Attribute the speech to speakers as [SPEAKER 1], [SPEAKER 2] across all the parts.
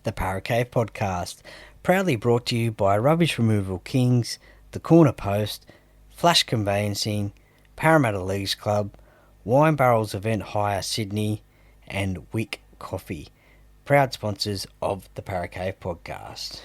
[SPEAKER 1] the Parramatta podcast, proudly brought to you by Rubbish Removal Kings, The Corner Post, Flash Conveyancing, Parramatta Leagues Club, Wine Barrels Event Hire Sydney, and Wick Coffee, proud sponsors of the Parramatta podcast.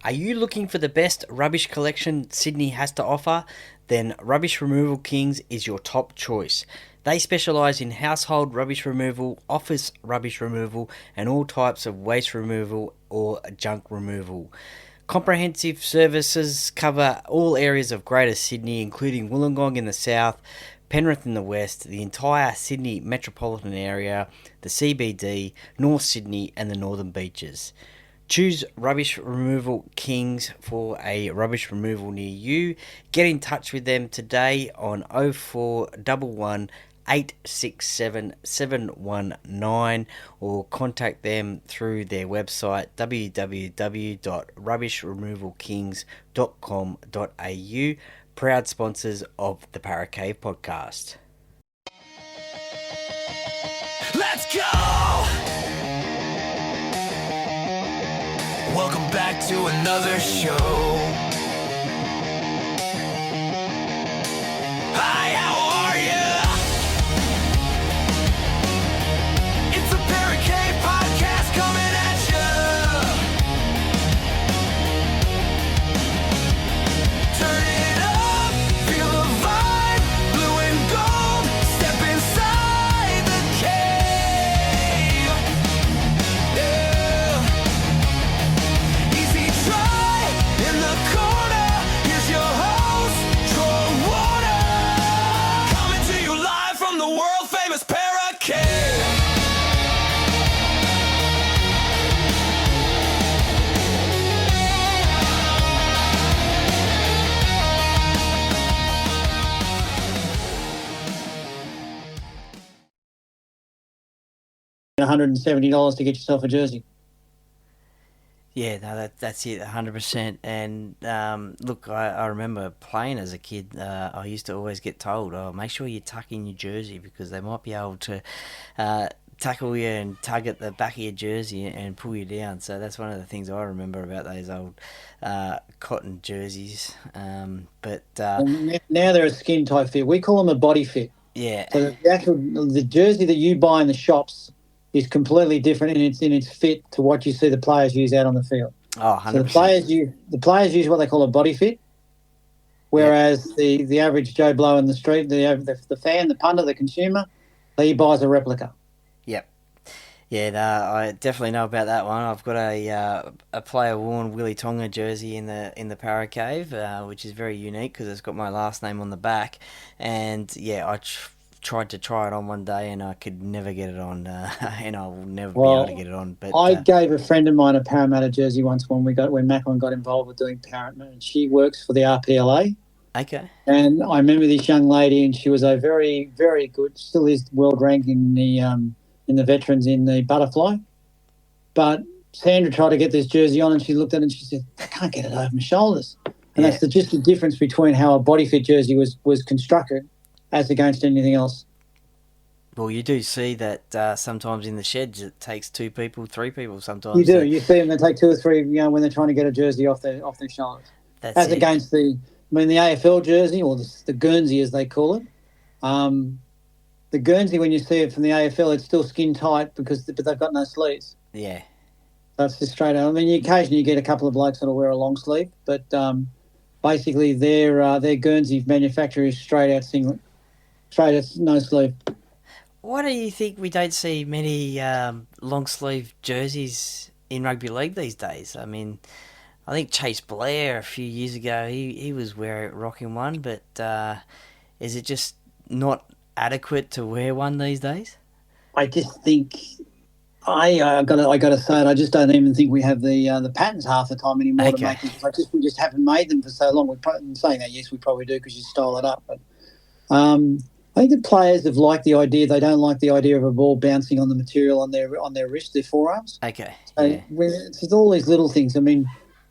[SPEAKER 1] Are you looking for the best rubbish collection Sydney has to offer? Then Rubbish Removal Kings is your top choice. They specialise in household rubbish removal, office rubbish removal, and all types of waste removal or junk removal. Comprehensive services cover all areas of Greater Sydney, including Wollongong in the south, Penrith in the west, the entire Sydney metropolitan area, the CBD, North Sydney, and the Northern Beaches. Choose Rubbish Removal Kings for a rubbish removal near you. Get in touch with them today on 0411 867 719 or contact them through their website www.rubbishremovalkings.com.au. Proud sponsors of the Parramatta podcast.
[SPEAKER 2] Let's go! Welcome back to another show. Hi, how are ya? It's a Parramatta podcast coming at ya. Turn it up, feel the vibe, blue and gold. Step inside the cave. Yeah. Easy try in the corner. Here's your host, Troy Water. Coming to you live from the world famous Parramatta.
[SPEAKER 3] 170 to get yourself a jersey.
[SPEAKER 1] Yeah, no, that's it, 100%. And look, I remember playing as a kid. I used to always get told, "Oh, make sure you tuck in your jersey because they might be able to tackle you and tug at the back of your jersey and pull you down." So that's one of the things I remember about those old cotton jerseys. But
[SPEAKER 3] And now they're a skin type fit. We call them a body fit.
[SPEAKER 1] yeah,
[SPEAKER 3] So the jersey that you buy in the shops is completely different in its fit to what you see the players use out on the field.
[SPEAKER 1] oh,
[SPEAKER 3] So
[SPEAKER 1] 100%.
[SPEAKER 3] the players use what they call a body fit, whereas the average Joe Blow in the street, the fan, the punter, the consumer, he buys a replica.
[SPEAKER 1] Yep. Yeah, no, I definitely know about that one. I've got a player worn Willie Tonga jersey in the Para Cave, which is very unique because it's got my last name on the back. And yeah, I tried to try it on one day and I could never get it on, and I will never be able to get it on. But
[SPEAKER 3] I gave a friend of mine a Parramatta jersey once when Macron got involved with doing Parramatta, and she works for the RPLA.
[SPEAKER 1] okay,
[SPEAKER 3] And I remember this young lady, and she was a very, very good, still is world ranked in the veterans in the butterfly. But Sandra tried to get this jersey on, and she looked at it and she said, "I can't get it over my shoulders." And that's just the difference between how a body fit jersey was constructed as against anything else.
[SPEAKER 1] well, you do see that sometimes in the sheds it takes 2 people, 3 people sometimes.
[SPEAKER 3] You do. You see them, they take 2 or 3, when they're trying to get a jersey off their shoulders.
[SPEAKER 1] That's
[SPEAKER 3] As
[SPEAKER 1] it.
[SPEAKER 3] against the AFL jersey, or the Guernsey as they call it. The Guernsey, when you see it from the AFL, it's still skin tight but they've got no sleeves.
[SPEAKER 1] Yeah.
[SPEAKER 3] That's just straight out. I mean, occasionally you get a couple of blokes that'll wear a long sleeve, but basically their Guernsey manufacturer is straight out singlet, straight out no sleeve.
[SPEAKER 1] Why do you think we don't see many long sleeve jerseys in rugby league these days? I mean, I think Chase Blair a few years ago he was rocking one, but is it just not adequate to wear one these days?
[SPEAKER 3] I just think I got to say it. I just don't even think we have the patterns half the time anymore to make them. We just haven't made them for so long. I'm saying that, yes, we probably do because you stole it up. But I think the players have liked the idea. They don't like the idea of a ball bouncing on the material on their wrist, their forearms.
[SPEAKER 1] Okay.
[SPEAKER 3] So
[SPEAKER 1] Yeah.
[SPEAKER 3] it's just all these little things. I mean,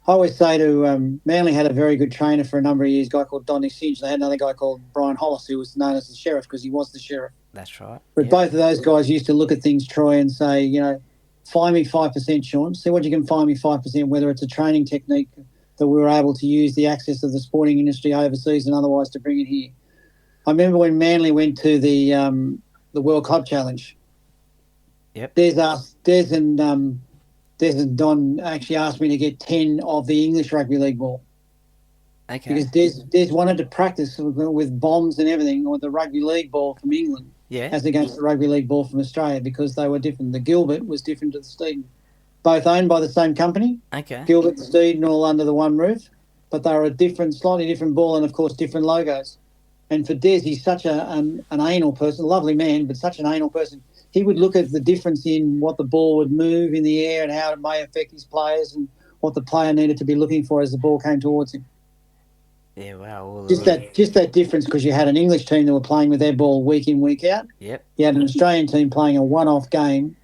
[SPEAKER 3] I always say to Manly had a very good trainer for a number of years, a guy called Donny Singe. They had another guy called Brian Hollis, who was known as the sheriff because he was the sheriff.
[SPEAKER 1] That's right.
[SPEAKER 3] But
[SPEAKER 1] Yep.
[SPEAKER 3] both of those guys used to look at things, Troy, and say, find me 5%, Sean. See what you can find me 5%, whether it's a training technique that we were able to use the access of the sporting industry overseas and otherwise to bring it here. I remember when Manly went to the World Club Challenge.
[SPEAKER 1] Yep.
[SPEAKER 3] Des and Don actually asked me to get 10 of the English rugby league ball.
[SPEAKER 1] Okay.
[SPEAKER 3] Because Des wanted to practice with bombs and everything with the rugby league ball from England as against the rugby league ball from Australia because they were different. The Gilbert was different to the Steeden. Both owned by the same company.
[SPEAKER 1] Okay.
[SPEAKER 3] Gilbert and Steeden all under the one roof, but they were a slightly different ball and, of course, different logos. And for Des, he's such an anal person, lovely man, but such an anal person. He would look at the difference in what the ball would move in the air and how it may affect his players and what the player needed to be looking for as the ball came towards him.
[SPEAKER 1] Yeah, wow.
[SPEAKER 3] Just that difference because you had an English team that were playing with their ball week in, week out.
[SPEAKER 1] Yep.
[SPEAKER 3] You had an Australian team playing a one-off game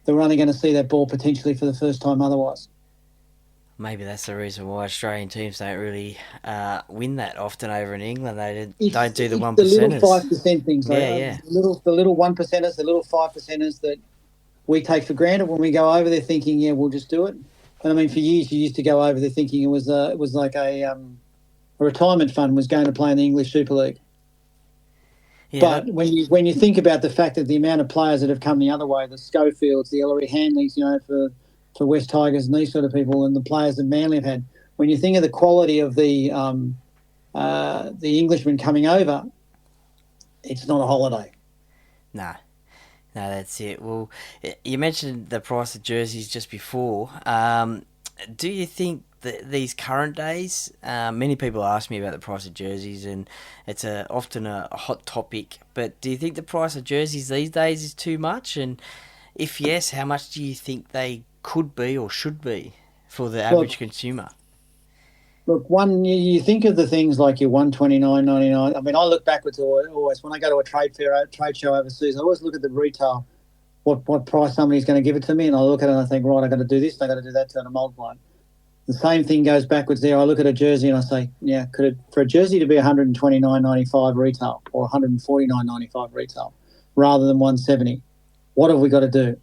[SPEAKER 3] that were only going to see that ball potentially for the first time otherwise.
[SPEAKER 1] Maybe that's the reason why Australian teams don't really win that often over in England. They don't do the 1%ers.
[SPEAKER 3] The little 5% things.
[SPEAKER 1] Yeah.
[SPEAKER 3] The little 1%ers, the little 5%ers that we take for granted when we go over there thinking, yeah, we'll just do it. And I mean, for years you used to go over there thinking it was like a retirement fund was going to play in the English Super League. Yeah. But when you think about the fact that the amount of players that have come the other way, the Schofields, the Ellery Hanleys, for West Tigers and these sort of people, and the players that Manly have had, when you think of the quality of the Englishmen coming over, it's not a holiday.
[SPEAKER 1] No, that's it. Well, you mentioned the price of jerseys just before. Do you think that these current days, many people ask me about the price of jerseys, and it's often a hot topic, but do you think the price of jerseys these days is too much? And if yes, how much do you think they could be or should be for the average consumer?
[SPEAKER 3] Look, you think of the things like your $129.99. I mean, I look backwards always when I go to a trade show overseas. I always look at the retail, what price somebody's going to give it to me, and I look at it and I think, right, I've got to do this, I've got to do that to multiply. The same thing goes backwards there. I look at a jersey and I say, yeah, for a jersey to be $129.95 retail or $149.95 retail rather than $170, what have we got to do?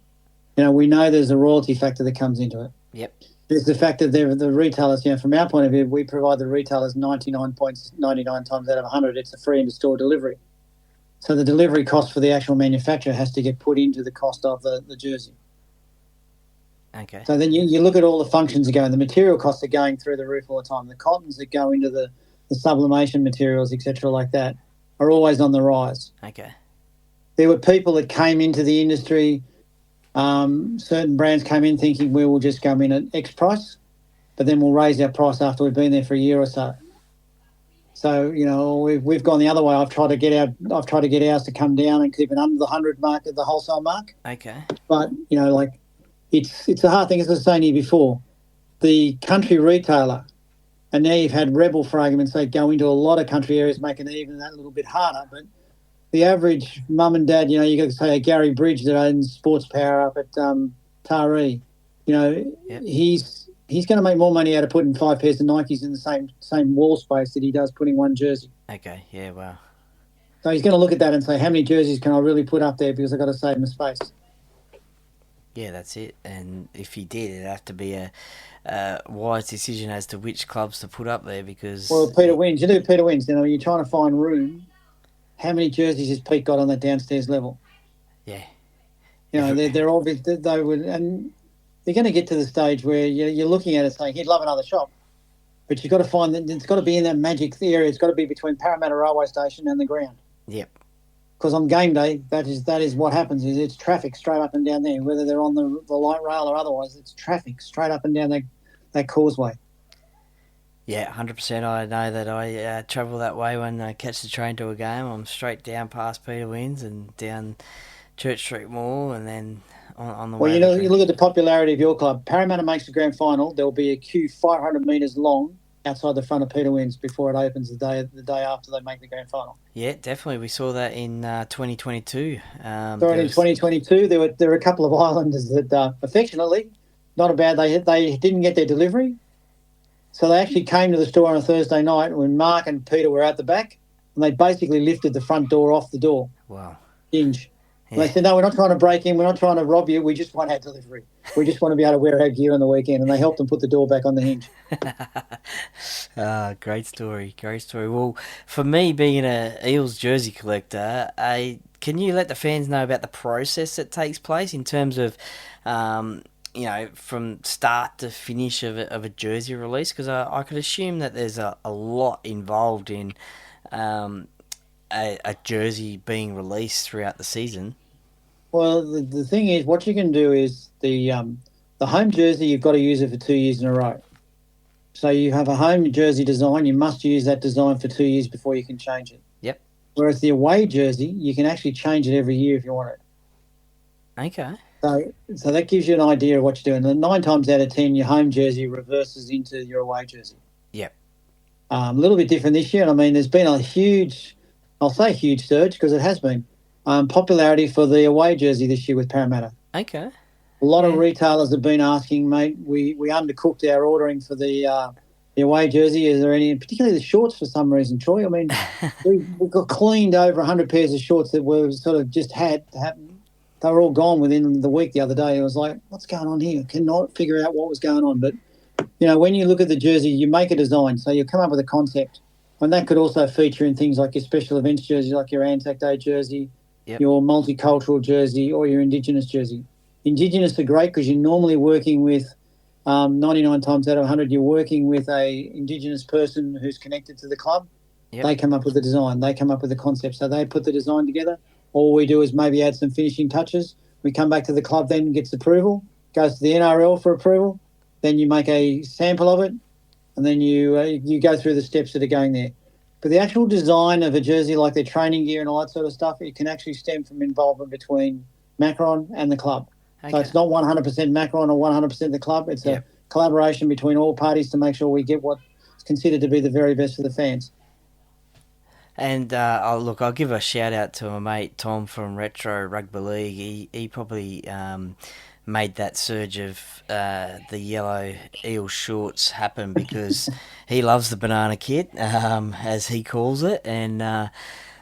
[SPEAKER 3] We know there's a royalty factor that comes into it.
[SPEAKER 1] Yep.
[SPEAKER 3] There's the fact that the retailers, from our point of view, we provide the retailers 99.99 times out of 100, it's a free in-store delivery. So the delivery cost for the actual manufacturer has to get put into the cost of the jersey.
[SPEAKER 1] Okay.
[SPEAKER 3] So then you look at all the functions that go in. The material costs are going through the roof all the time. The cottons that go into the sublimation materials, etc., like that, are always on the rise.
[SPEAKER 1] Okay.
[SPEAKER 3] There were people that came into the industry. Certain brands came in thinking we will just come in at X price, but then we'll raise our price after we've been there for a year or so. So we've gone the other way. I've tried to get ours to come down and keep it under the 100 mark at the wholesale mark.
[SPEAKER 1] Okay.
[SPEAKER 3] But it's a hard thing. As I was saying to you before, the country retailer, and now you've had Rebel, for argument's sake, go into a lot of country areas, making it even that little bit harder. But the average mum and dad, you got to say a Gary Bridge that owns Sports Power up at Taree,
[SPEAKER 1] Yep.
[SPEAKER 3] he's going to make more money out of putting 5 pairs of Nikes in the same wall space that he does putting one jersey.
[SPEAKER 1] Okay, yeah, wow.
[SPEAKER 3] So he's going to look at that and say, how many jerseys can I really put up there because I've got to save my space?
[SPEAKER 1] Yeah, that's it. And if he did, it'd have to be a wise decision as to which clubs to put up there because...
[SPEAKER 3] Well, Peter Wins. You do Peter Wins. You're trying to find room. How many jerseys has Pete got on that downstairs level?
[SPEAKER 1] Yeah.
[SPEAKER 3] They're obvious. They would, and they're going to get to the stage where you're looking at it saying he'd love another shop, but you've got to find that it's got to be in that magic area. It's got to be between Parramatta Railway Station and the ground.
[SPEAKER 1] Yep.
[SPEAKER 3] Because on game day, that is what happens. Is it's traffic straight up and down there, whether they're on the light rail or otherwise. It's traffic straight up and down that causeway.
[SPEAKER 1] Yeah, 100%. I know that I travel that way when I catch the train to a game. I'm straight down past Peter Wins and down Church Street Mall and then on the way.
[SPEAKER 3] Well, you look at the popularity of your club. Parramatta makes the grand final. There will be a queue 500 metres long outside the front of Peter Wins before it opens the day after they make the grand final.
[SPEAKER 1] Yeah, definitely. We saw that in 2022.
[SPEAKER 3] In 2022, there were a couple of islanders that, affectionately, not a bad. They didn't get their delivery. So they actually came to the store on a Thursday night when Mark and Peter were out the back, and they basically lifted the front door off the door
[SPEAKER 1] Wow.
[SPEAKER 3] hinge. And
[SPEAKER 1] Yeah.
[SPEAKER 3] they said, no, we're not trying to break in. We're not trying to rob you. We just want our delivery. We just want to be able to wear our gear on the weekend. And they helped them put the door back on the hinge.
[SPEAKER 1] Great story, great story. Well, for me, being a Eels jersey collector, can you let the fans know about the process that takes place in terms of, from start to finish of a jersey release? Because I could assume that there's a lot involved in a jersey being released throughout the season.
[SPEAKER 3] Well, the thing is, what you can do is the home jersey, you've got to use it for 2 years in a row. So you have a home jersey design, you must use that design for 2 years before you can change it.
[SPEAKER 1] Yep.
[SPEAKER 3] Whereas the away jersey, you can actually change it every year if you want it.
[SPEAKER 1] Okay.
[SPEAKER 3] So that gives you an idea of what you're doing. And 9 times out of 10, your home jersey reverses into your away jersey.
[SPEAKER 1] Yep.
[SPEAKER 3] A little bit different this year. I mean, there's been a huge surge, because it has been, popularity for the away jersey this year with Parramatta.
[SPEAKER 1] Okay.
[SPEAKER 3] A lot of retailers have been asking, mate, we undercooked our ordering for the away jersey. Is there any, particularly the shorts for some reason, Troy? I mean, we got cleaned over 100 pairs of shorts that were sort of just had to happen. They were all gone within the week the other day. It was like, what's going on here? I cannot figure out what was going on. But, when you look at the jersey, you make a design. So you come up with a concept. And that could also feature in things like your special events jersey, like your Anzac Day jersey, your multicultural jersey, or your Indigenous jersey. Indigenous are great because you're normally working with, 99 times out of 100, you're working with a Indigenous person who's connected to the club. Yep. They come up with the design. They come up with the concept. So they put the design together. All we do is maybe add some finishing touches. We come back to the club, then gets approval, goes to the NRL for approval. Then you make a sample of it, and then you go through the steps that are going there. But the actual design of a jersey, like their training gear and all that sort of stuff, it can actually stem from involvement between Macron and the club. Okay. So it's not 100% Macron or 100% the club. It's a collaboration between all parties to make sure we get what's considered to be the very best for the fans.
[SPEAKER 1] And I'll give a shout out to my mate Tom from Retro Rugby League. He probably made that surge of the yellow eel shorts happen because he loves the banana kit, as he calls it. And on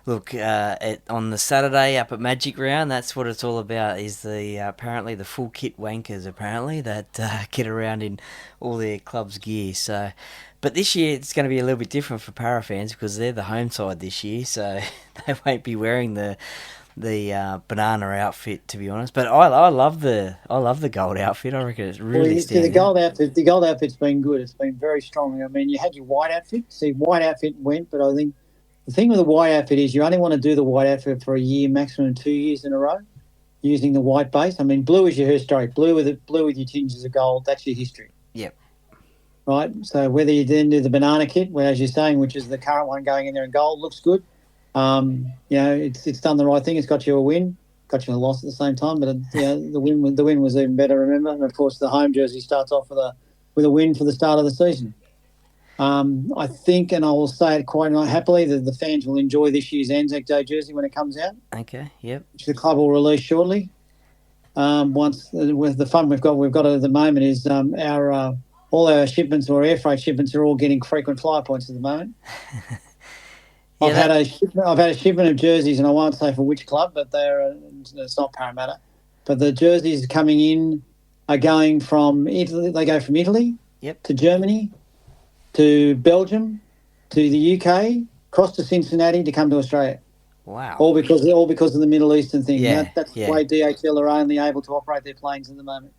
[SPEAKER 1] the Saturday up at Magic Round, that's what it's all about. Is apparently the full kit wankers that get around in all their club's gear. So. But this year it's going to be a little bit different for Para fans because they're the home side this year, so they won't be wearing the banana outfit, to be honest. But I love the gold outfit. I reckon it's really
[SPEAKER 3] the gold outfit. The gold outfit's been good. It's been very strong. I mean, you had your white outfit. See, white outfit went, but I think the thing with the white outfit is you only want to do the white outfit for a year, maximum 2 years in a row, using the white base. I mean, blue is your historic. Blue with your tinges of gold. That's your history.
[SPEAKER 1] Yep.
[SPEAKER 3] Right, so whether you then do the banana kit, as you're saying, which is the current one going in there in gold, looks good. It's done the right thing. It's got you a win, got you a loss at the same time. But the win was even better. Remember, and of course the home jersey starts off with a win for the start of the season. I think, and I will say it quite happily, that the fans will enjoy this year's Anzac Day jersey when it comes out.
[SPEAKER 1] Okay, yep.
[SPEAKER 3] Which the club will release shortly. Once with the fun we've got at the moment is all our shipments or air freight shipments are all getting frequent flyer points at the moment. I've had a shipment of jerseys, and I won't say for which club, but it's not Parramatta. But the jerseys coming in are going from Italy. They go from Italy to Germany, to Belgium, to the UK, across to Cincinnati to come to Australia.
[SPEAKER 1] Wow!
[SPEAKER 3] All because of the Middle Eastern thing.
[SPEAKER 1] Yeah,
[SPEAKER 3] that's the way DHL are only able to operate their planes at the moment.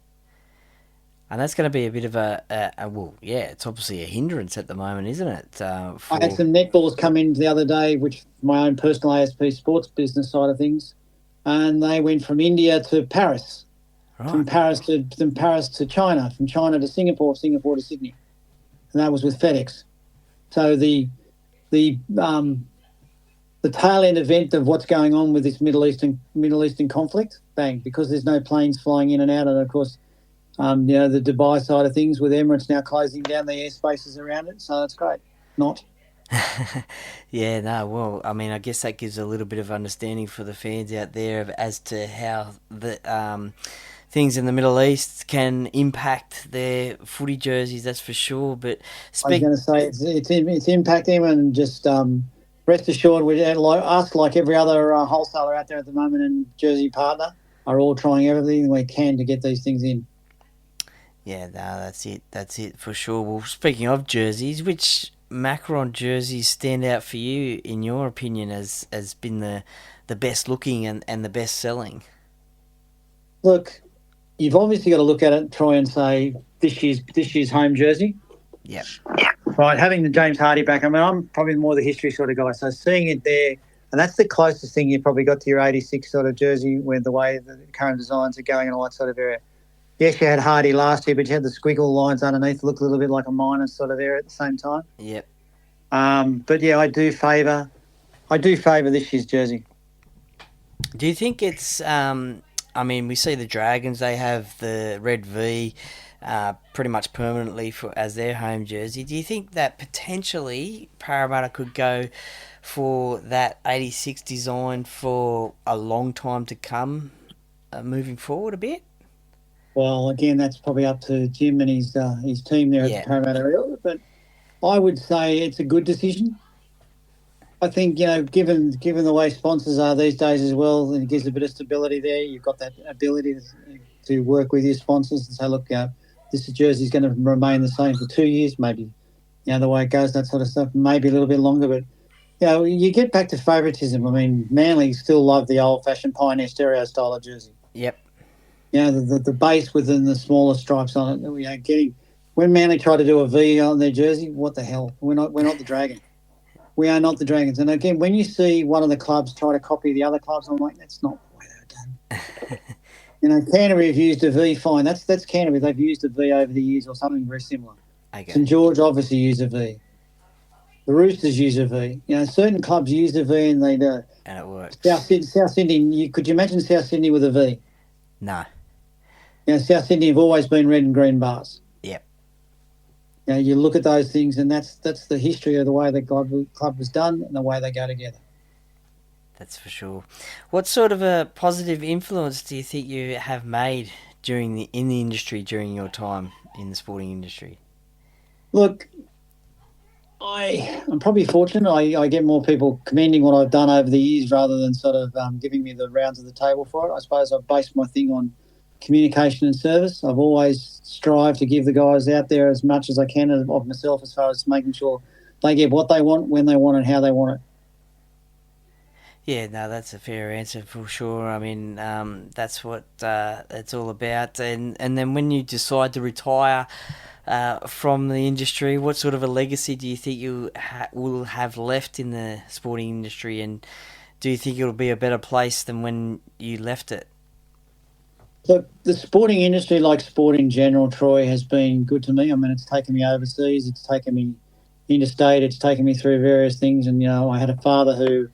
[SPEAKER 1] And that's going to be a bit of it's obviously a hindrance at the moment, isn't it?
[SPEAKER 3] I had some netballs come in the other day, which my own personal ASP sports business side of things, and they went from India to Paris, from Paris to China, from China to Singapore, Singapore to Sydney, and that was with FedEx. So the tail end event of what's going on with this Middle Eastern conflict, bang, because there's no planes flying in and out, and of course. The Dubai side of things with Emirates now closing down the airspaces around it, so that's great. Not.
[SPEAKER 1] Yeah, no, well, I mean, I guess that gives a little bit of understanding for the fans out there as to how the things in the Middle East can impact their footy jerseys, that's for sure. But
[SPEAKER 3] I was going to say it's impacting him, and just rest assured, us, like every other wholesaler out there at the moment and jersey partner, are all trying everything we can to get these things in.
[SPEAKER 1] Yeah, no, that's it. That's it for sure. Well, speaking of jerseys, which Macron jerseys stand out for you, in your opinion, as been the best looking and the best selling?
[SPEAKER 3] Look, you've obviously got to look at it and try and say this year's home jersey.
[SPEAKER 1] Yep.
[SPEAKER 3] Right, having the James Hardy back, I mean, I'm probably more the history sort of guy, so seeing it there, and that's the closest thing you probably got to your 86 sort of jersey with the way the current designs are going and all that sort of area. Yes, you had Hardy last year, but you had the squiggle lines underneath, look a little bit like a minus sort of area at the same time.
[SPEAKER 1] Yep.
[SPEAKER 3] But yeah, I do favour this year's jersey.
[SPEAKER 1] Do you think it's? I mean, we see the Dragons; they have the red V, pretty much permanently as their home jersey. Do you think that potentially Parramatta could go for that 86 design for a long time to come, moving forward a bit?
[SPEAKER 3] Well, again, that's probably up to Jim and his team there at the Parramatta Eels, but I would say it's a good decision. I think, given the way sponsors are these days as well, it gives a bit of stability there. You've got that ability to work with your sponsors and say, look, this jersey's going to remain the same for 2 years, maybe, the way it goes, that sort of stuff, maybe a little bit longer. But, you get back to favouritism. I mean, Manly still love the old-fashioned Pioneer stereo style of jersey.
[SPEAKER 1] Yep.
[SPEAKER 3] The base within the smaller stripes on it. When Manly tried to do a V on their jersey, what the hell? We're not the Dragon. We are not the Dragons. And again, when you see one of the clubs try to copy the other clubs, I'm like, that's not the way they're done. Canterbury have used a V, fine. That's Canterbury. They've used a V over the years or something very similar.
[SPEAKER 1] Okay.
[SPEAKER 3] St George obviously use a V. The Roosters use a V. Certain clubs use a V and they do.
[SPEAKER 1] And it works.
[SPEAKER 3] South Sydney, could you imagine South Sydney with a V?
[SPEAKER 1] No.
[SPEAKER 3] South Sydney have always been red and green bars.
[SPEAKER 1] Yep.
[SPEAKER 3] You look at those things, and that's the history of the way the club was done and the way they go together.
[SPEAKER 1] That's for sure. What sort of a positive influence do you think you have made in the industry during your time in the sporting industry?
[SPEAKER 3] Look, I'm probably fortunate. I get more people commending what I've done over the years rather than sort of giving me the rounds of the table for it. I suppose I've based my thing on communication and service. I've always strived to give the guys out there as much as I can of myself as far as making sure they get what they want, when they want it, how they want it.
[SPEAKER 1] Yeah, no, that's a fair answer for sure. I mean, that's what it's all about. And then when you decide to retire from the industry, what sort of a legacy do you think you will have left in the sporting industry? And do you think it'll be a better place than when you left it?
[SPEAKER 3] Look, the sporting industry, like sport in general, Troy, has been good to me. I mean, it's taken me overseas, it's taken me interstate, it's taken me through various things. And, I had a father who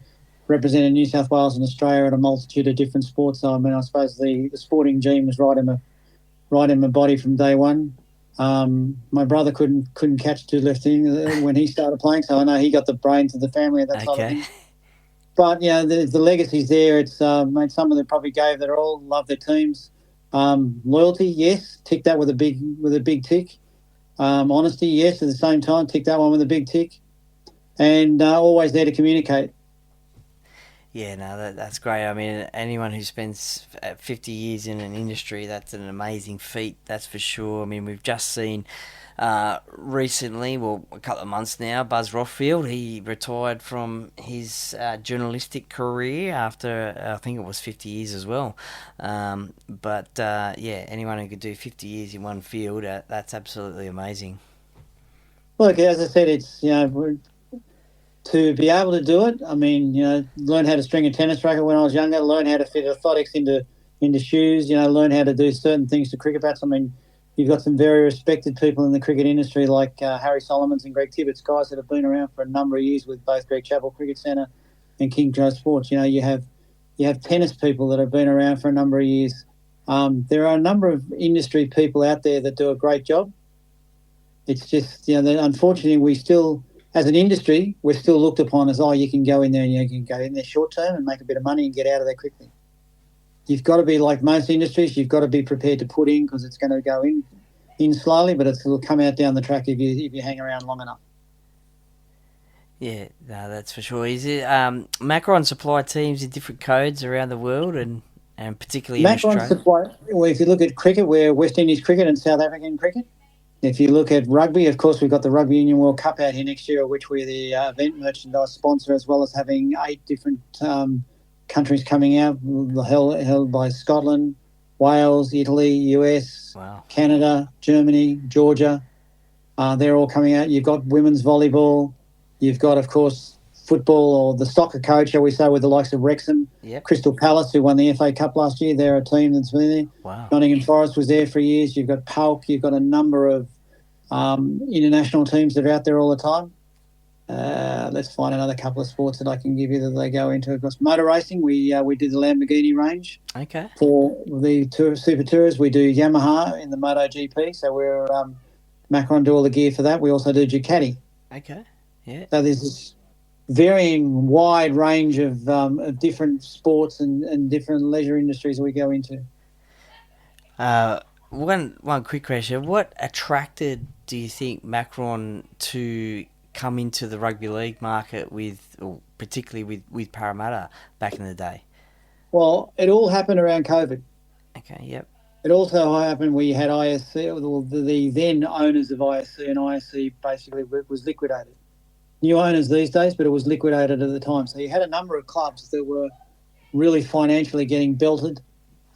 [SPEAKER 3] represented New South Wales and Australia at a multitude of different sports. So, I mean, I suppose the sporting gene was right in my body from day one. My brother couldn't catch two left-in when he started playing, so I know he got the brains of the family at that type of thing. But, the legacy's there. It's made someone that probably gave their all, love their teams. Loyalty, yes, tick that with a big tick. Honesty, yes, at the same time, tick that one with a big tick. And always there to communicate.
[SPEAKER 1] Yeah, no, that's great. I mean, anyone who spends 50 years in an industry, that's an amazing feat, that's for sure. I mean, we've just seen recently, well, a couple of months now, Buzz Rothfield, he retired from his journalistic career after, I think it was 50 years as well. But anyone who could do 50 years in one field, that's absolutely amazing.
[SPEAKER 3] Look, as I said, it's, to be able to do it, I mean, learn how to string a tennis racket when I was younger, learn how to fit orthotics into shoes, learn how to do certain things to cricket bats. I mean, you've got some very respected people in the cricket industry like Harry Solomons and Greg Tibbetts, guys that have been around for a number of years with both Greg Chappell Cricket Centre and King Joe Sports. You have tennis people that have been around for a number of years. There are a number of industry people out there that do a great job. It's just, unfortunately, we still, as an industry, we're still looked upon as, you can go in there and you can go in there short term and make a bit of money and get out of there quickly. you've got to be like most industries. You've got to be prepared to put in because it's going to go in slowly, but it'll come out down the track if you hang around long enough.
[SPEAKER 1] Yeah, no, that's for sure. Is it Macron supply teams in different codes around the world and particularly in
[SPEAKER 3] Macron
[SPEAKER 1] Australia?
[SPEAKER 3] supply. Well, if you look at cricket, we're West Indies cricket and South African cricket. If you look at rugby, of course, we've got the Rugby Union World Cup out here next year, which we're the event merchandise sponsor, as well as having 8 different countries coming out, held by Scotland, Wales, Italy, US,
[SPEAKER 1] Wow.
[SPEAKER 3] Canada, Germany, Georgia. They're all coming out. You've got women's volleyball. You've got, of course, football, or the soccer coach, shall we say, with the likes of Wrexham.
[SPEAKER 1] Yep.
[SPEAKER 3] Crystal Palace, who won the FA Cup last year. They're a team that's been there.
[SPEAKER 1] Wow.
[SPEAKER 3] Nottingham Forest was there for years. You've got Palk. You've got a number of international teams that are out there all the time. Let's find another couple of sports that I can give you that they go into. Of course, motor racing. We did the Lamborghini range.
[SPEAKER 1] Okay.
[SPEAKER 3] For the Super Tours, we do Yamaha in the MotoGP. So we're Macron do all the gear for that. We also do Ducati.
[SPEAKER 1] Okay. Yeah.
[SPEAKER 3] So there's this varying wide range of different sports and different leisure industries we go into.
[SPEAKER 1] One quick question: what attracted, do you think, Macron to come into the rugby league market particularly with Parramatta back in the day?
[SPEAKER 3] Well, it all happened around COVID.
[SPEAKER 1] Okay. Yep.
[SPEAKER 3] It also happened we had ISC, the then owners of ISC, and ISC basically was liquidated. New owners these days, but it was liquidated at the time. So you had a number of clubs that were really financially getting belted.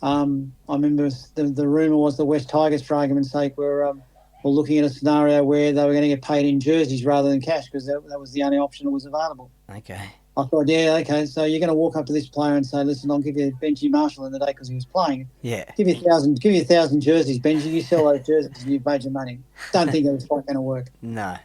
[SPEAKER 3] I remember the rumour was the West Tigers, for argument's sake, were looking at a scenario where they were going to get paid in jerseys rather than cash because that was the only option that was available.
[SPEAKER 1] Okay.
[SPEAKER 3] I thought, yeah, okay, so you're going to walk up to this player and say, listen, I'll give you Benji Marshall in the day because he was playing.
[SPEAKER 1] Yeah.
[SPEAKER 3] Give you 1,000 jerseys, Benji. You sell those jerseys and you've made your money. Don't think that was quite going to work.
[SPEAKER 1] No.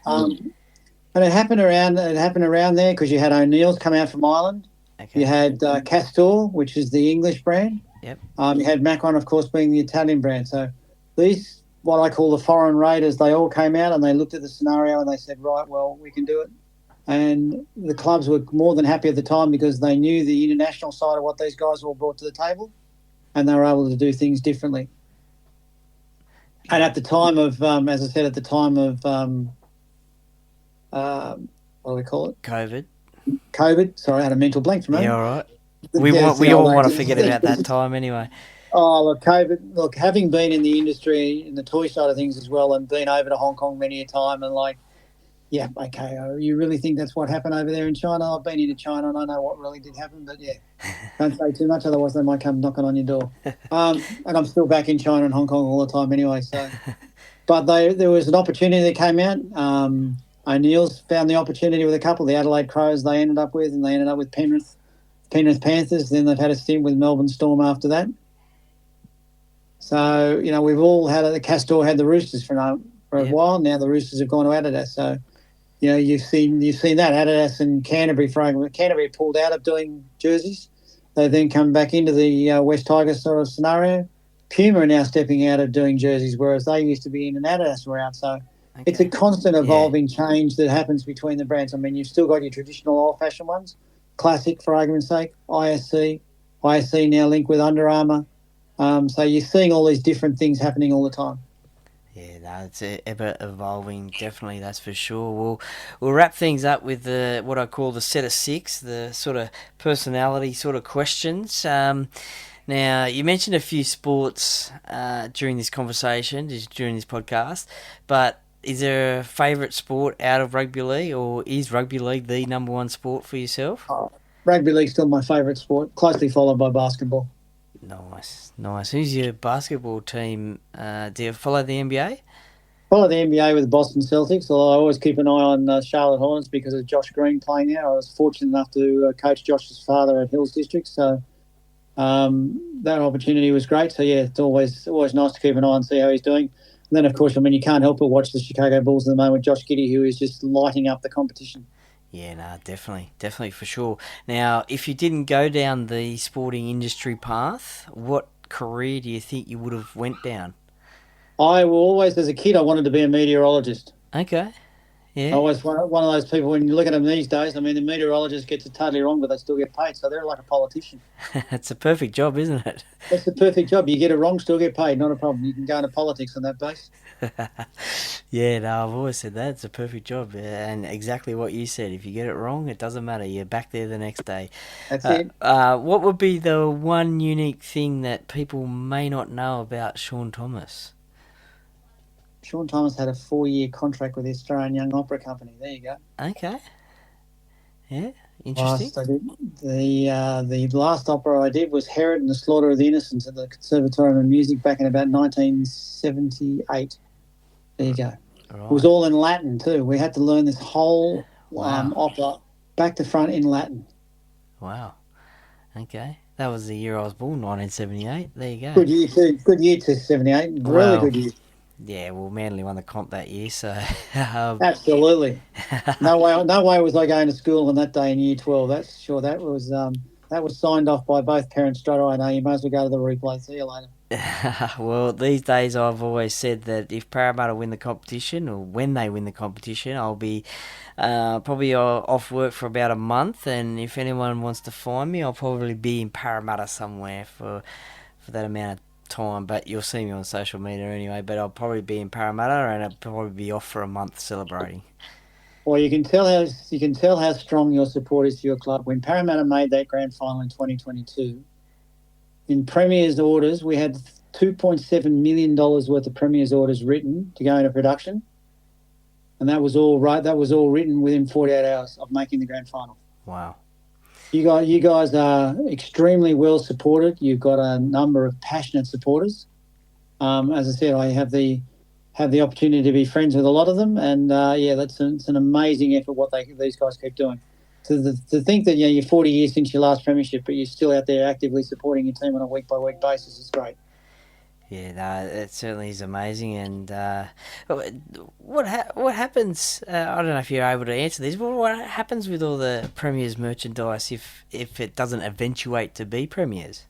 [SPEAKER 3] And it happened around there because you had O'Neill's come out from Ireland.
[SPEAKER 1] Okay.
[SPEAKER 3] You had Castor, which is the English brand.
[SPEAKER 1] Yep.
[SPEAKER 3] You had Macron, of course, being the Italian brand. So these, what I call the foreign raiders, they all came out and they looked at the scenario and they said, right, well, we can do it. And the clubs were more than happy at the time because they knew the international side of what these guys all brought to the table and they were able to do things differently. And at the time of, as I said, what do we call it? COVID. Sorry, I had a mental blank from it.
[SPEAKER 1] Yeah, all right. We all want to forget about that time anyway.
[SPEAKER 3] Oh, look, COVID. Look, having been in the industry, in the toy side of things as well, and been over to Hong Kong many a time, and yeah, okay, you really think that's what happened over there in China? I've been into China and I know what really did happen, but yeah, don't say too much, otherwise they might come knocking on your door. And I'm still back in China and Hong Kong all the time anyway. So, but there was an opportunity that came out. O'Neill's found the opportunity with a couple. The Adelaide Crows they ended up with, and they ended up with Penrith Panthers. Then they've had a stint with Melbourne Storm after that. So, we've all had the Castor had the Roosters for a while. Now the Roosters have gone to Adidas. So, you've seen that Adidas and Canterbury, for argument. Canterbury pulled out of doing jerseys. They then come back into the West Tigers sort of scenario. Puma are now stepping out of doing jerseys, whereas they used to be in an Adidas route. So it's a constant evolving change that happens between the brands. I mean, you've still got your traditional old-fashioned ones, Classic, for argument's sake, ISC now linked with Under Armour. So you're seeing all these different things happening all the time.
[SPEAKER 1] Yeah, no, it's ever evolving, definitely, that's for sure. We'll wrap things up with what I call the set of 6, the sort of personality sort of questions. Now, you mentioned a few sports during this conversation, during this podcast, but is there a favourite sport out of rugby league, or is rugby league the number one sport for yourself?
[SPEAKER 3] Rugby league's still my favourite sport, closely followed by basketball. Nice. Who's your basketball team? Do you follow the NBA? Follow the NBA with the Boston Celtics, although I always keep an eye on Charlotte Hornets because of Josh Green playing there. I was fortunate enough to coach Josh's father at Hills District, so that opportunity was great. So, yeah, it's always nice to keep an eye and see how he's doing. And then, of course, you can't help but watch the Chicago Bulls at the moment, Josh Giddey, who is just lighting up the competition.
[SPEAKER 1] Yeah, no, definitely for sure. Now, if you didn't go down the sporting industry path, what career do you think you would have went down?
[SPEAKER 3] I always, as a kid, I wanted to be a meteorologist.
[SPEAKER 1] Okay.
[SPEAKER 3] I always one of those people when you look at them these days. I mean, the meteorologist gets it totally wrong, but they still get paid. So they're like a politician.
[SPEAKER 1] It's a perfect job, isn't it?
[SPEAKER 3] That's the perfect job. You get it wrong, still get paid. Not a problem. You can go into politics on that base.
[SPEAKER 1] Yeah, no, I've always said that. It's a perfect job. And exactly what you said. If you get it wrong, it doesn't matter. You're back there the next day.
[SPEAKER 3] That's it.
[SPEAKER 1] What would be the one unique thing that people may not know about Sean Thomas?
[SPEAKER 3] Sean Thomas had a 4-year contract with the Australian Young Opera Company. There you go.
[SPEAKER 1] Okay. Yeah, interesting.
[SPEAKER 3] Last I did, the last opera I did was Herod and the Slaughter of the Innocents at the Conservatorium of Music back in about 1978. There you go.
[SPEAKER 1] Right.
[SPEAKER 3] It was all in Latin too. We had to learn this whole
[SPEAKER 1] Wow.
[SPEAKER 3] opera back to front in Latin.
[SPEAKER 1] Wow. Okay. That was the year I was born, 1978. There you go.
[SPEAKER 3] Good year too. Good year to 78. Really
[SPEAKER 1] Well,
[SPEAKER 3] good year.
[SPEAKER 1] Yeah, well, Manly won the comp that year, so
[SPEAKER 3] Absolutely. No way was I going to school on that day in year 12. That's sure. That was signed off by both parents straight away. No, you might as well go to the replay. See you later.
[SPEAKER 1] Well, these days I've always said that if Parramatta win the competition, or when they win the competition, I'll be probably off work for about a month, and if anyone wants to find me, I'll probably be in Parramatta somewhere for that amount of time. But you'll see me on social media anyway. But I'll probably be in Parramatta, and I'll probably be off for a month celebrating.
[SPEAKER 3] Well, you can tell how strong your support is for your club. When Parramatta made that grand final in 2022, in Premier's orders, we had $2.7 million worth of Premier's orders written to go into production, and that was all right. That was all written within 48 hours of making the grand final.
[SPEAKER 1] Wow.
[SPEAKER 3] You guys are extremely well supported. You've got a number of passionate supporters. As I said, I have the opportunity to be friends with a lot of them, and it's an amazing effort what these guys keep doing. To think that you're 40 years since your last premiership, but you're still out there actively supporting your team on a week by week basis is great.
[SPEAKER 1] Yeah, no, it certainly is amazing. And what happens? I don't know if you're able to answer this, but what happens with all the Premier's merchandise if it doesn't eventuate to be Premier's?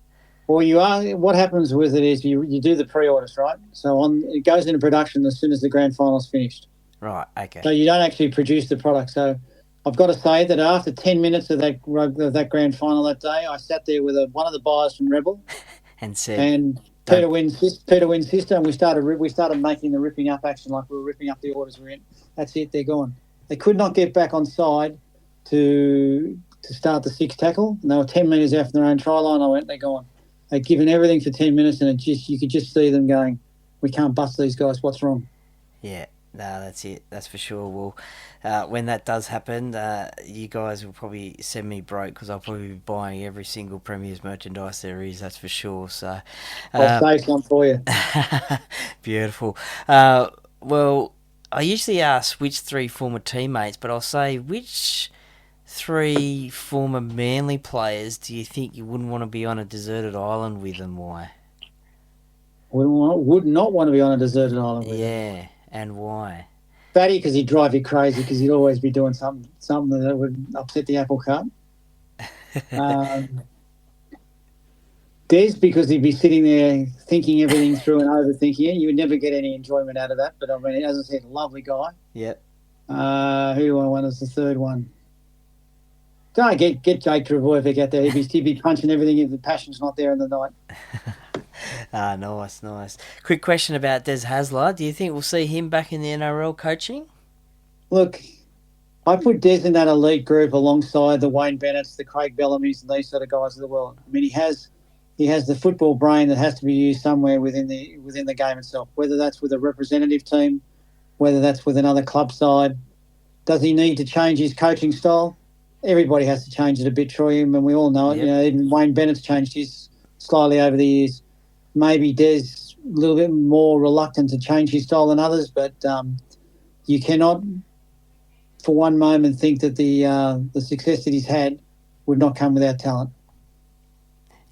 [SPEAKER 3] Well, what happens with it is you do the pre-orders, right? So it goes into production as soon as the grand final's finished.
[SPEAKER 1] Right. Okay.
[SPEAKER 3] So you don't actually produce the product. So I've got to say that after 10 minutes of that grand final that day, I sat there with one of the buyers from Rebel
[SPEAKER 1] and said,
[SPEAKER 3] and Peter Wynn's sister, and we started making the ripping up action like we were ripping up the orders we're in. That's it. They're gone. They could not get back on side to start the sixth tackle, and they were 10 metres out from their own try line. They're gone. They'd given everything for 10 minutes, and you could just see them going, we can't bust these guys. What's wrong?
[SPEAKER 1] Yeah, no, that's it. That's for sure. Well, when that does happen, you guys will probably send me broke because I'll probably be buying every single Premier's merchandise there is. That's for sure. So
[SPEAKER 3] I'll save some for you.
[SPEAKER 1] Beautiful. Well, I usually ask which three former teammates, but I'll say which three former Manly players do you think you wouldn't want to be on a deserted island with, and why?
[SPEAKER 3] Would not want to be on a deserted island with
[SPEAKER 1] Yeah, and why?
[SPEAKER 3] Fatty, because he'd drive you crazy because he'd always be doing something that would upset the apple cart. Des, because he'd be sitting there thinking everything through and overthinking it. You would never get any enjoyment out of that. But, I mean, as I said, lovely guy.
[SPEAKER 1] Yep.
[SPEAKER 3] Who do I want as the third one? Don't get Jake Trebojevic out there. He'd be punching everything if the passion's not there in the night.
[SPEAKER 1] Nice. Quick question about Des Hasler. Do you think we'll see him back in the NRL coaching?
[SPEAKER 3] Look, I put Des in that elite group alongside the Wayne Bennett's, the Craig Bellamy's, and these sort of guys of the world. I mean, he has the football brain that has to be used somewhere within the game itself, whether that's with a representative team, whether that's with another club side. Does he need to change his coaching style? Everybody has to change it a bit, Troy, and we all know it.
[SPEAKER 1] Yep.
[SPEAKER 3] You know, even Wayne Bennett's changed his slightly over the years. Maybe Des a little bit more reluctant to change his style than others, but you cannot for one moment think that the success that he's had would not come without talent.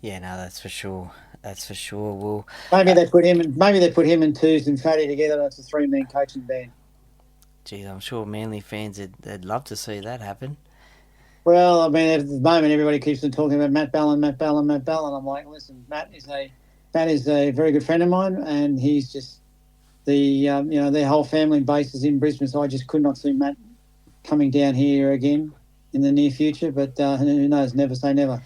[SPEAKER 1] Yeah, no, that's for sure. Well,
[SPEAKER 3] Maybe they put him and Twos and Fatty together. That's a three-man coaching band.
[SPEAKER 1] Geez, I'm sure Manly fans they'd love to see that happen.
[SPEAKER 3] Well, I mean, at the moment, everybody keeps on talking about Matt Ballon. I'm like, listen, Matt is a very good friend of mine, and he's just their whole family base is in Brisbane, so I just could not see Matt coming down here again in the near future. But who knows? Never say never.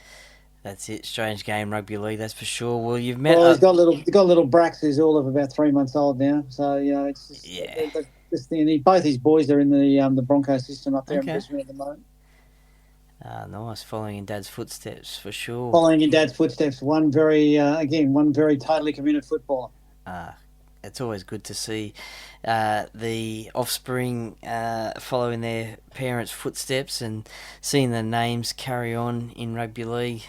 [SPEAKER 1] That's it. Strange game, rugby league, that's for sure. Well, you've met...
[SPEAKER 3] Well, he's got little Brax who's all of about 3 months old now. So it's just,
[SPEAKER 1] Yeah.
[SPEAKER 3] this thing. Both his boys are in the Broncos system up there in
[SPEAKER 1] Okay.
[SPEAKER 3] Brisbane at the moment.
[SPEAKER 1] Nice, following in Dad's footsteps, for sure.
[SPEAKER 3] Following in Dad's footsteps, one very totally committed footballer.
[SPEAKER 1] It's always good to see the offspring following their parents' footsteps and seeing the names carry on in rugby league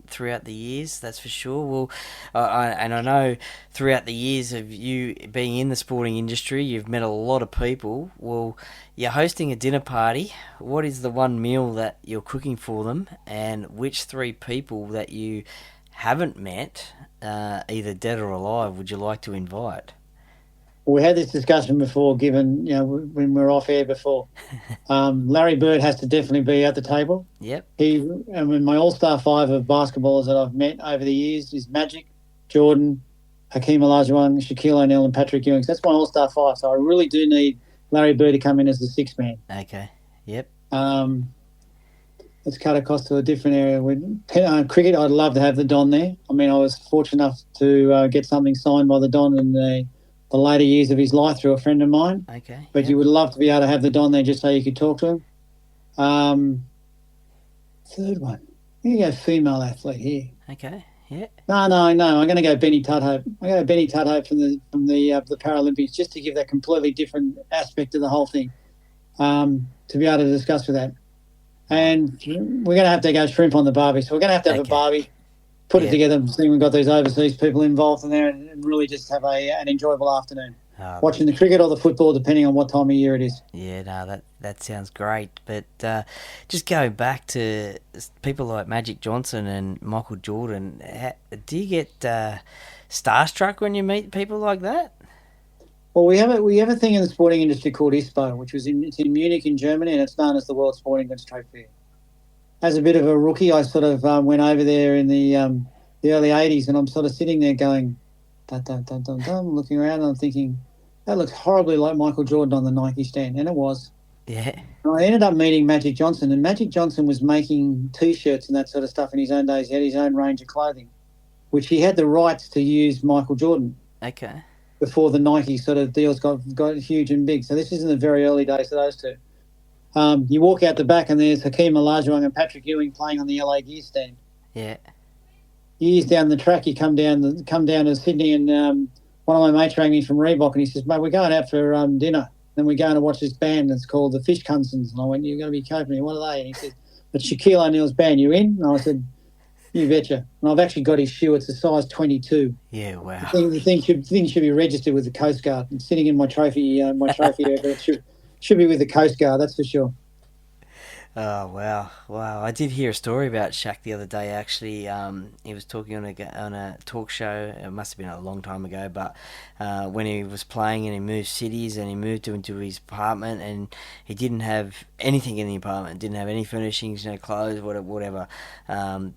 [SPEAKER 1] throughout the years, that's for sure. Well, I know throughout the years of you being in the sporting industry, you've met a lot of people. Well, you're hosting a dinner party. What is the one meal that you're cooking for them, and which 3 people that you haven't met, either dead or alive, would you like to invite?
[SPEAKER 3] We had this discussion before, given when we were off air before. Larry Bird has to definitely be at the table.
[SPEAKER 1] Yep.
[SPEAKER 3] My all-star 5 of basketballers that I've met over the years is Magic, Jordan, Hakeem Olajuwon, Shaquille O'Neal, and Patrick Ewing. So that's my all-star 5. So I really do need Larry Bird to come in as the 6th man.
[SPEAKER 1] Okay. Yep.
[SPEAKER 3] Let's cut across to a different area. With cricket, I'd love to have the Don there. I mean, I was fortunate enough to get something signed by the Don in the later years of his life through a friend of mine.
[SPEAKER 1] Okay.
[SPEAKER 3] But
[SPEAKER 1] yep.
[SPEAKER 3] you would love to be able to have the Don there just so you could talk to him. Third one. I'm going to go female athlete here.
[SPEAKER 1] Okay. Yeah.
[SPEAKER 3] No. I'm going to go Benny Tudhope. I'm going to go Benny Tudhope from the Paralympics, just to give that completely different aspect to the whole thing, to be able to discuss with that. And we're going to go shrimp on the barbie. So we're going to have a barbie, put it together, and see we've got these overseas people involved in there, and really just have an enjoyable afternoon. Watching the cricket or the football, depending on what time of year it is.
[SPEAKER 1] Yeah, no, that sounds great. But just going back to people like Magic Johnson and Michael Jordan, do you get starstruck when you meet people like that?
[SPEAKER 3] Well, we have a thing in the sporting industry called ISPO, which it's in Munich in Germany, and it's known as the World Sporting Goods Trade Fair. As a bit of a rookie, I sort of went over there in the early 80s, and I'm sort of sitting there going, dun, dun, dun, dun, dun, looking around, and I'm thinking, that looks horribly like Michael Jordan on the Nike stand, and it was.
[SPEAKER 1] Yeah.
[SPEAKER 3] And I ended up meeting Magic Johnson, and Magic Johnson was making T-shirts and that sort of stuff in his own days. He had his own range of clothing, which he had the rights to use Michael Jordan.
[SPEAKER 1] Okay.
[SPEAKER 3] Before the Nike sort of deals got huge and big. So this is in the very early days of those two. You walk out the back and there's Hakeem Olajuwon and Patrick Ewing playing on the LA Gear stand.
[SPEAKER 1] Yeah.
[SPEAKER 3] Years down the track, you come down to Sydney, and one of my mates rang me from Reebok, and he says, mate, we're going out for dinner. Then we're going to watch this band that's called the Fish Cunsons. And I went, you're going to be coping. What are they? And he said, it's Shaquille O'Neal's band. You in? And I said, you betcha. And I've actually got his shoe. It's a size 22.
[SPEAKER 1] Yeah, wow.
[SPEAKER 3] The thing should be registered with the Coast Guard. And sitting in my trophy area, but it should be with the Coast Guard, that's for sure.
[SPEAKER 1] Oh, wow. I did hear a story about Shaq the other day, actually. He was talking on a talk show. It must have been a long time ago, but when he was playing and he moved cities and he moved into his apartment, and he didn't have anything in the apartment, didn't have any furnishings, no clothes, whatever.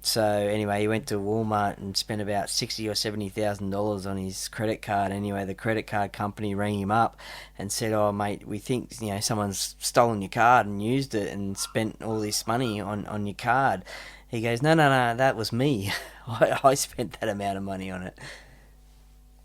[SPEAKER 1] So anyway, he went to Walmart and spent about $60,000 or $70,000 on his credit card. Anyway, the credit card company rang him up and said, "Oh, mate, we think someone's stolen your card and used it and spent all this money on your card." He goes, no, that was me. I spent that amount of money on it.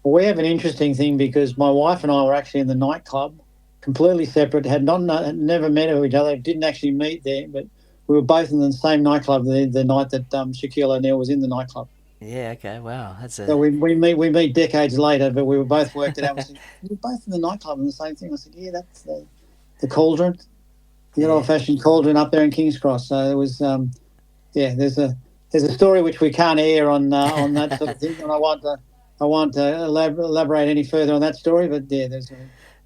[SPEAKER 3] Well, we have an interesting thing because my wife and I were actually in the nightclub, completely separate, had never met each other, didn't actually meet there, but we were both in the same nightclub the night that Shaquille O'Neal was in the nightclub.
[SPEAKER 1] Yeah, okay, wow.
[SPEAKER 3] So we meet decades later, but we were both worked it out. We said, we're both in the nightclub and the same thing. I said, yeah, that's the Cauldron. The good old-fashioned Cauldron up there in King's Cross. So it was, there's a story which we can't air on that sort of thing, and I won't elaborate any further on that story. But yeah, there's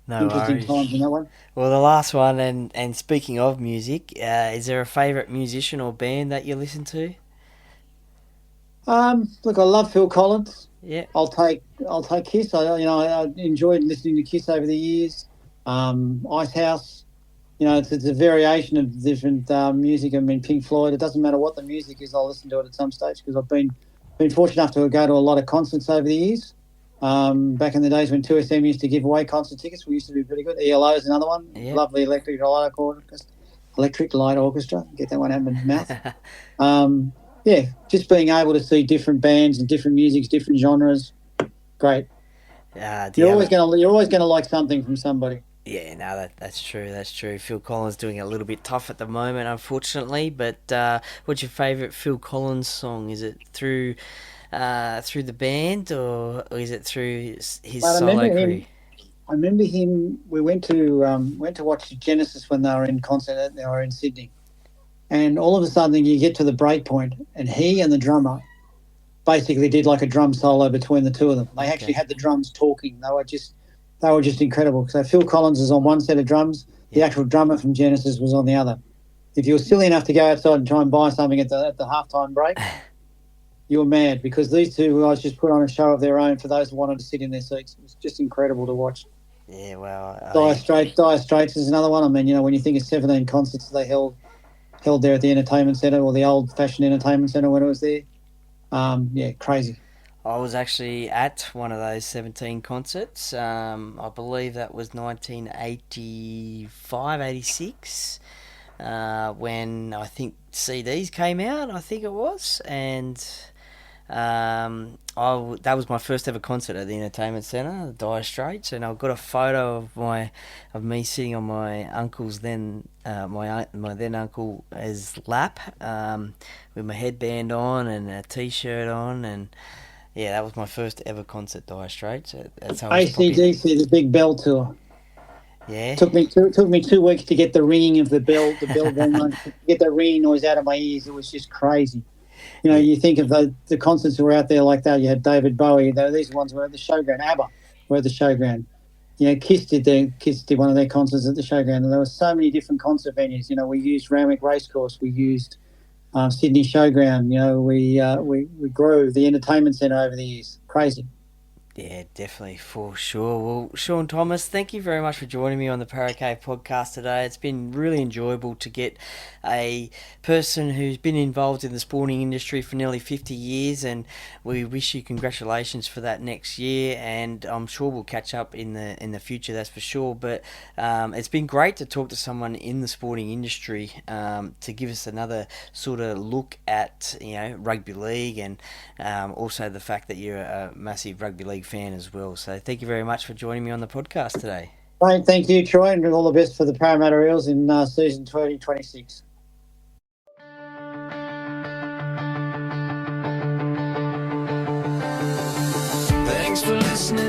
[SPEAKER 3] interesting times in that one.
[SPEAKER 1] Well, the last one, and speaking of music, is there a favourite musician or band that you listen to?
[SPEAKER 3] Look, I love Phil Collins.
[SPEAKER 1] Yeah,
[SPEAKER 3] I'll take Kiss. I enjoyed listening to Kiss over the years. Icehouse. It's a variation of different music. I mean, Pink Floyd. It doesn't matter what the music is. I'll listen to it at some stage because I've been fortunate enough to go to a lot of concerts over the years. Back in the days when 2SM used to give away concert tickets, we used to be pretty good. ELO is another one.
[SPEAKER 1] Yep.
[SPEAKER 3] Lovely Electric Light Orchestra. Get that one out of my mouth. Just being able to see different bands and different musics, different genres, great. You're always gonna like something from somebody.
[SPEAKER 1] Yeah, no, that's true. That's true. Phil Collins doing it a little bit tough at the moment, unfortunately. But what's your favourite Phil Collins song? Is it through the band, or is it through his solo career?
[SPEAKER 3] I remember him. We went to watch Genesis when they were in concert. They were in Sydney, and all of a sudden you get to the break point, and he and the drummer basically did like a drum solo between the two of them. They actually had the drums talking. They were just incredible. So Phil Collins is on one set of drums. The actual drummer from Genesis was on the other. If you were silly enough to go outside and try and buy something at the halftime break, you were mad, because these two guys just put on a show of their own for those who wanted to sit in their seats. It was just incredible to watch.
[SPEAKER 1] Yeah, well,
[SPEAKER 3] Dire Straits is another one. I mean, when you think of 17 concerts they held there at the entertainment centre, or the old-fashioned entertainment centre when it was there. Crazy.
[SPEAKER 1] I was actually at one of those 17 concerts. I believe that was 1985, 86, when I think CDs came out, I think it was. And that was my first ever concert at the entertainment centre, the Dire Straits, and I've got a photo of me sitting on my uncle's my then uncle's lap, with my headband on and a t-shirt on, and yeah, that was my first ever concert, Dire Straits. That's how
[SPEAKER 3] AC/DC, the Big Bell tour.
[SPEAKER 1] Yeah.
[SPEAKER 3] Took me 2 weeks to get the ringing of the bell to get the ringing noise out of my ears. It was just crazy. You think of the concerts that were out there like that. You had David Bowie. These ones were at the showground. ABBA were at the showground. Kiss did one of their concerts at the showground. And there were so many different concert venues. We used Randwick Racecourse. We used Sydney Showground. We grew the entertainment centre over the years. Crazy.
[SPEAKER 1] Yeah, definitely, for sure. Well, Sean Thomas, thank you very much for joining me on the Paracave podcast today. It's been really enjoyable to get a person who's been involved in the sporting industry for nearly 50 years, and we wish you congratulations for that next year, and I'm sure we'll catch up in the future, that's for sure. But it's been great to talk to someone in the sporting industry, to give us another sort of look at rugby league, and also the fact that you're a massive rugby league fan as well. So thank you very much for joining me on the podcast today.
[SPEAKER 3] Right, thank you, Troy, and all the best for the Parramatta Eels in season 2026.
[SPEAKER 2] Thanks for listening